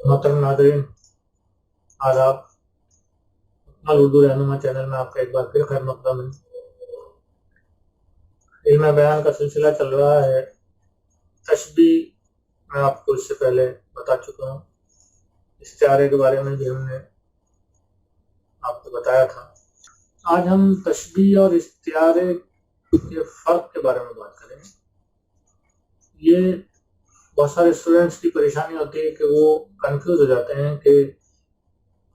محترم ناظرین، آداب۔ اکمل اردو رہنما چینل میں آپ کا ایک بار پھر خیر مقدم ہے۔ علم بیان کا سلسلہ چل رہا ہے۔ تشبیہ میں آپ کو اس سے پہلے بتا چکا ہوں، استعارے کے بارے میں بھی ہم نے آپ کو بتایا تھا۔ آج ہم تشبیہ اور استعارے کے فرق کے بارے میں بات کریں گے۔ یہ بہت سارے اسٹوڈنٹس کی پریشانی ہوتی ہے کہ وہ کنفیوز ہو جاتے ہیں کہ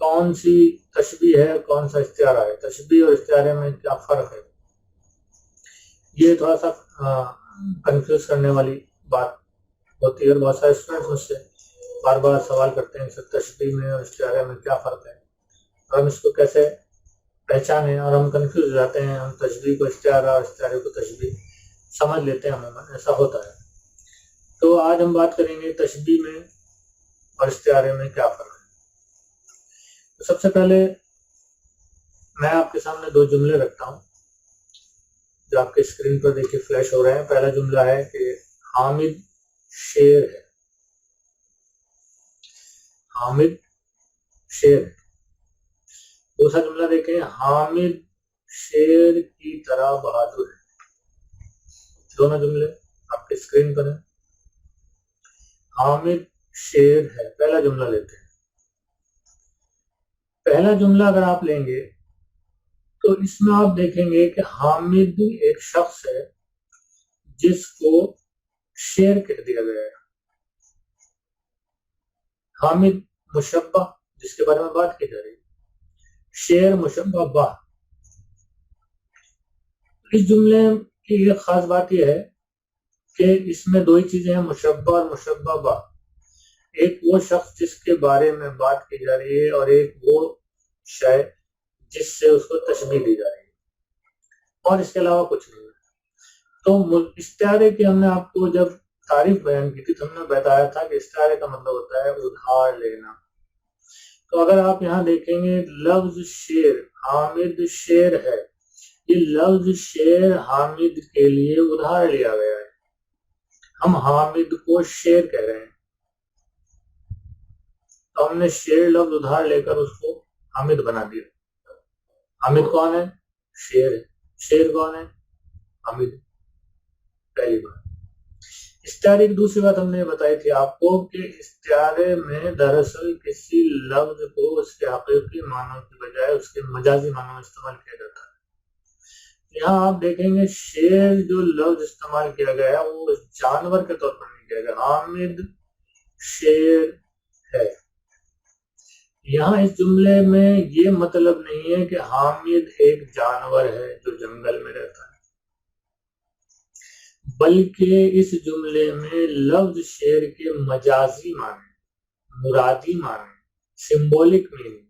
کون سی تشبیہ ہے، کون سا استعارہ ہے، تشبیہ اور استعارے میں کیا فرق ہے۔ یہ تھوڑا سا کنفیوز کرنے والی بات ہوتی ہے، اور بہت سارے اسٹوڈنٹس مجھ سے بار بار سوال کرتے ہیں کہ تشبیہ میں اور استعارے میں کیا فرق ہے، اور ہم اس کو کیسے پہچانیں، اور ہم کنفیوز ہو جاتے ہیں، ہم تشبیہ کو استعارہ اور استعارے کو تشبیہ سمجھ لیتے ہیں، عموماً ایسا ہوتا ہے۔ تو آج ہم بات کریں گے تشبیہ میں اور استعارے میں کیا فرق ہے۔ تو سب سے پہلے میں آپ کے سامنے دو جملے رکھتا ہوں جو آپ کے اسکرین پر دیکھیے فلیش ہو رہے ہیں۔ پہلا جملہ ہے کہ حامد شیر ہے، حامد شیر ہے۔ دوسرا جملہ دیکھیں، حامد شیر کی طرح بہادر ہے۔ دونوں جملے آپ کے اسکرین پر ہیں۔ حامد شیر ہے، پہلا جملہ لیتے ہیں۔ پہلا جملہ اگر آپ لیں گے تو اس میں آپ دیکھیں گے کہ حامد ایک شخص ہے جس کو شیر کہہ دیا گیا ہے۔ حامد مشبہ جس کے بارے میں بات کی جا رہی ہے، شیر مشبہ بہ۔ اس جملے کی ایک خاص بات یہ ہے کہ اس میں دو ہی چیزیں ہیں، مشبہ اور مشبہ بہ۔ ایک وہ شخص جس کے بارے میں بات کی جا رہی ہے، اور ایک وہ شے جس سے اس کو تشبیہ دی جا رہی ہے، اور اس کے علاوہ کچھ نہیں ہے۔ تو استعارے کی ہم نے آپ کو جب تعریف بیان کی تھی تو ہم نے بتایا تھا کہ استعارے کا مطلب ہوتا ہے ادھار لینا۔ تو اگر آپ یہاں دیکھیں گے لفظ شیر، حامد شیر ہے، یہ لفظ شیر حامد کے لیے ادھار لیا گیا ہے۔ ہم حامد کو شیر کہہ رہے ہیں، تو ہم نے شیر لفظ ادھار لے کر اس کو حامد بنا دیا۔ حامد کون ہے؟ شیر ہے۔ شیر کون ہے؟ حامد۔ پہلی بات۔ استعارے کی دوسری بات ہم نے بتائی تھی آپ کو کہ استعارے میں دراصل کسی لفظ کو اس کے حقیقی معنوں کی بجائے اس کے مجازی معنوں میں استعمال کیا جاتا ہے۔ یہاں آپ دیکھیں گے شیر جو لفظ استعمال کیا گیا ہے وہ جانور کے طور پر نہیں کیا گیا۔ حامد شیر ہے۔ یہاں اس جملے میں یہ مطلب نہیں ہے کہ حامد ایک جانور ہے جو جنگل میں رہتا ہے، بلکہ اس جملے میں لفظ شیر کے مجازی معنی، مرادی معنی، سمبولک میننگ،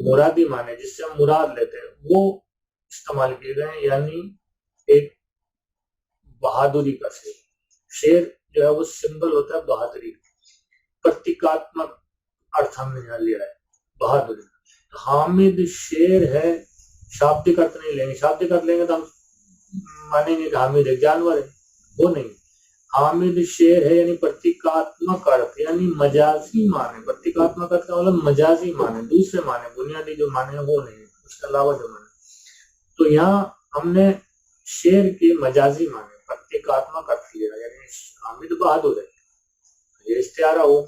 مرادی معنی جس سے ہم مراد لیتے ہیں وہ استعمال کیے گئے ہیں، یعنی ایک بہادری کا شیر۔ شیر جو ہے وہ سمبل ہوتا ہے بہادری، پرتیکاتمک ارتھ ہم نے یہاں لیا ہے بہادری۔ حامد شیر ہے، شابدک ارتھ نہیں لیں گے، شابدک ارتھ لیں گے تو ہم مانیں گے کہ حامد ایک جانور ہے، وہ نہیں۔ حامد شیر ہے یعنی پرتیکاتمک ارتھ، یعنی مجازی معنی۔ پرتیکاتمک ارتھ کا مطلب مجازی معنی، دوسرے معنی، بنیادی جو معنی ہے وہ نہیں، اس کے علاوہ جو معنی۔ تو یہاں ہم نے شیر کے مجازی معنی، پرتیکاتمک ارتھ لیا، یعنی حامد بہادر ہے، یہ استعارہ ہو۔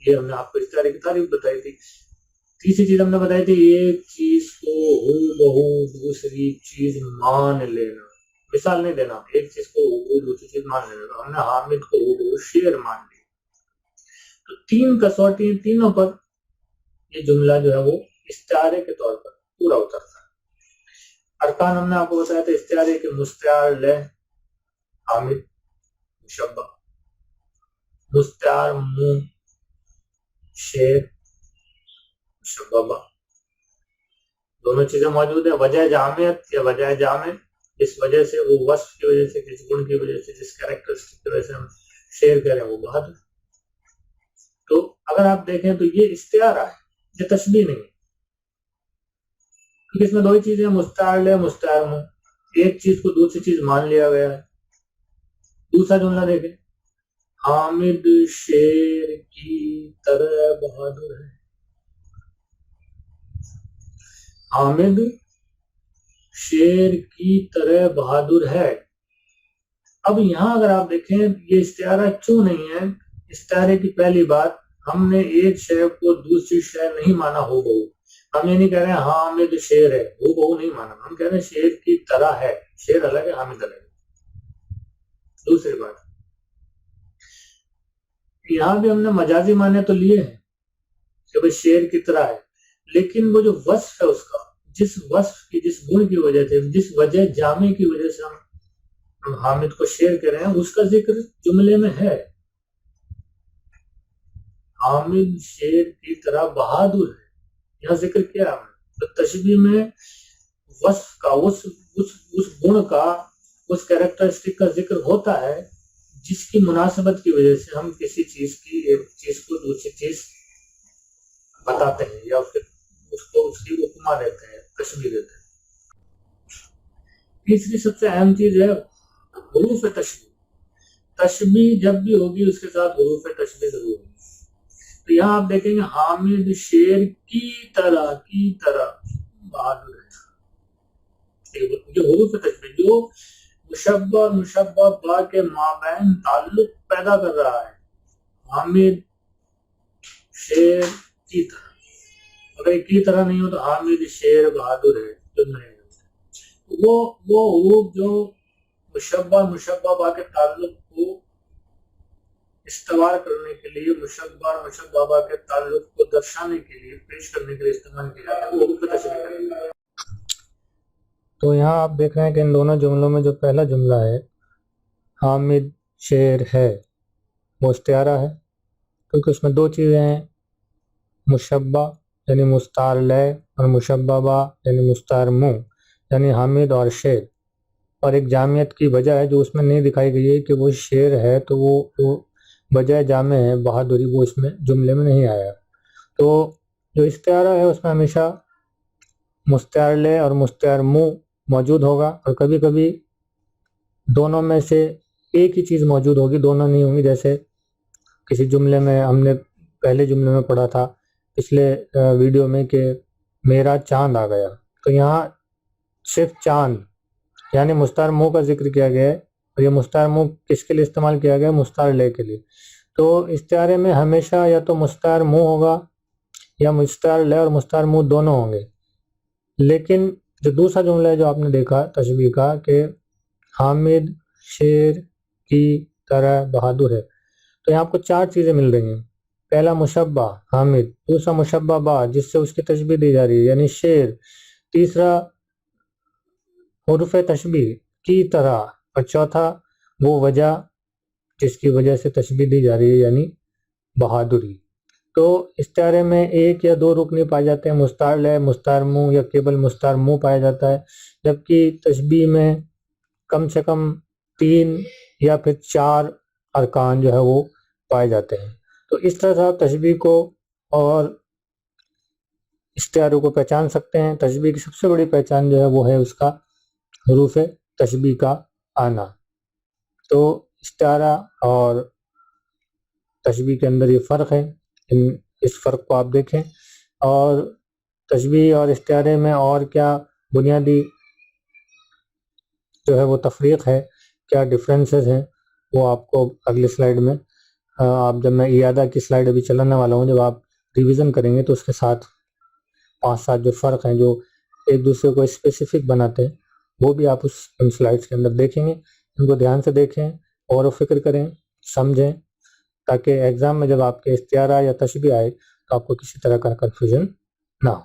یہ ہم نے آپ کو استعارے کی تعریف بتائی تھی۔ تیسری چیز ہم نے بتائی تھی ایک چیز کو ہو بہو دوسری چیز مان لینا، مثال نہیں دینا، ایک چیز کو ہو بہو دوسری چیز مان لینا۔ تو ہم نے حامد کو ہو بہو شیر مان لیا۔ تو تین کسوٹی، تینوں پر یہ جملہ جو ہے وہ استعارے کے طور پر پورا اترتا ہے۔ ارکان ہم نے آپ کو بتایا تھا استعارے کے، مستعار لہ حامد مشبہ، مستعار منہ شیر مشبہ بہ، دونوں چیزیں موجود ہیں۔ وجہ جامعت یا وجہ جامع، اس وجہ سے، وہ وصف کی وجہ سے، کس گن کی وجہ سے، جس کریکٹرسٹک کی وجہ سے ہم شیر کہہ رہے ہیں وہ بہادر۔ تو اگر آپ دیکھیں تو یہ استعارہ ہے، یہ تشبیہ نہیں ہے، کیونکہ اس میں دو ہی چیزیں، مستعار لہ مستعار منہ، ایک چیز کو دوسری چیز مان لیا گیا ہے۔ دوسرا جملہ دیکھیں، حامد شیر کی طرح بہادر ہے. حامد شیر کی طرح بہادر ہے. اب یہاں اگر آپ دیکھیں یہ استعارہ کیوں نہیں ہے. استعارے کی پہلی بات، ہم نے ایک شے کو دوسری شے نہیں مانا ہو بہو. ہم یہ نہیں کہہ رہے ہیں حامد شیر ہے، ہو بہو نہیں مانا. ہم کہہ رہے ہیں شیر کی طرح ہے. شیر الگ ہے، حامد الگ ہے. دوسری بات، یہاں بھی ہم نے مجازی معنی تو لیے ہیں کہ بھئی شیر کی طرح ہے، لیکن وہ جو وصف ہے اس کا، جس وصف کی، جس گن کی وجہ سے، جس وجہ جامع کی وجہ سے ہم حامد کو شیر کہہ رہے ہیں، اس کا ذکر جملے میں ہے. حامد شیر کی طرح بہادر ہے، یہاں ذکر کیا ہم نے. تو تشبیہ میں وصف کا، اس گن کا، اس کیریکٹرسٹک کا ذکر ہوتا ہے جس کی مناسبت کی وجہ سے ہم کسی چیز کی، ایک چیز کو دوسری چیز بتاتے ہیں یا اس کی اپما دیتے ہیں، تشبیہ دیتے ہیں. تیسری سب سے اہم چیز ہے حروف تشبیہ. تشبیہ جب بھی ہوگی اس کے ساتھ حروف تشبیہ ضرور ہوگی. تو یہاں آپ دیکھیں گے حامد شیر کی طرح بہادر ہے. جو حروف تشبیہ جو مشبہ اور مشبہ با کے مابین تعلق پیدا کر رہا ہے. حامد شیر کی طرح، اگر کی طرح نہیں ہو تو حامد شیر بہادر ہے جو نہیں. وہ حروف جو مشبہ با کے تعلق کو استوار کرنے کے لیے، مشبہ با کے تعلق کو درشانے کے لیے، پیش کرنے کے لیے استعمال کیا جاتا ہے، وہ حروف تشبیہ کریں گے. تو یہاں آپ دیکھ رہے ہیں کہ ان دونوں جملوں میں جو پہلا جملہ ہے حامد شیر ہے، وہ استعارہ ہے کیونکہ اس میں دو چیزیں ہیں، مشبہ یعنی مستعار لے اور مشبہ با یعنی مستعار مو، یعنی حامد اور شیر. اور ایک جامعیت کی وجہ ہے جو اس میں نہیں دکھائی گئی ہے کہ وہ شیر ہے، تو وہ وجہ جامع ہے بہادری، وہ اس میں جملے میں نہیں آیا. تو جو استعارہ ہے اس میں ہمیشہ مستعار لے اور مستعار مو موجود ہوگا، اور کبھی کبھی دونوں میں سے ایک ہی چیز موجود ہوگی، دونوں نہیں ہوں گی. جیسے کسی جملے میں ہم نے پہلے جملے میں پڑھا تھا پچھلے ویڈیو میں کہ میرا چاند آ گیا، تو یہاں صرف چاند یعنی مستعار مو کا ذکر کیا گیا ہے، اور یہ مستعار مو کس کے لیے استعمال کیا گیا ہے؟ مستعار لے کے لیے. تو استعارے میں ہمیشہ یا تو مستعار مو ہوگا یا مستعار لے اور مستعار مو دونوں ہوں گے. لیکن جو دوسرا جملہ ہے جو آپ نے دیکھا تشبیہ کا کہ حامد شیر کی طرح بہادر ہے، تو یہاں آپ کو چار چیزیں مل رہی ہیں. پہلا مشبہ حامد، دوسرا مشبہ با جس سے اس کی تشبیہ دی جا رہی ہے یعنی شیر، تیسرا حروف تشبیہ کی طرح، اور چوتھا وہ وجہ جس کی وجہ سے تشبیہ دی جا رہی ہے یعنی بہادری. تو استعارے میں ایک یا دو رکن پائے جاتے ہیں، مستعار لے، مستعار مو یا کیبل مستعار مو پایا جاتا ہے، جبکہ تشبیہ میں کم سے کم 3 یا پھر 4 ارکان جو ہے وہ پائے جاتے ہیں. تو اس طرح سے آپ تشبیہ کو اور استعاروں کو پہچان سکتے ہیں. تشبیہ کی سب سے بڑی پہچان جو ہے وہ ہے اس کا حروف تشبیہ کا آنا. تو استعارہ اور تشبیہ کے اندر یہ فرق ہے، اس فرق کو آپ دیکھیں. اور تشبیہ اور استعارے میں اور کیا بنیادی جو ہے وہ تفریق ہے، کیا ڈفرینسز ہیں، وہ آپ کو اگلی سلائیڈ میں آپ جب میں اعادہ کی سلائیڈ ابھی چلانے والا ہوں، جب آپ ریویژن کریں گے تو اس کے ساتھ 5-7 جو فرق ہیں جو ایک دوسرے کو اسپیسیفک بناتے ہیں وہ بھی آپ ان سلائیڈس کے اندر دیکھیں گے. ان کو دھیان سے دیکھیں، غور و فکر کریں، سمجھیں، تاکہ ایگزام میں جب آپ کے استعارہ یا تشبیہ آئے تو آپ کو کسی طرح کا کنفیوژن نہ ہو.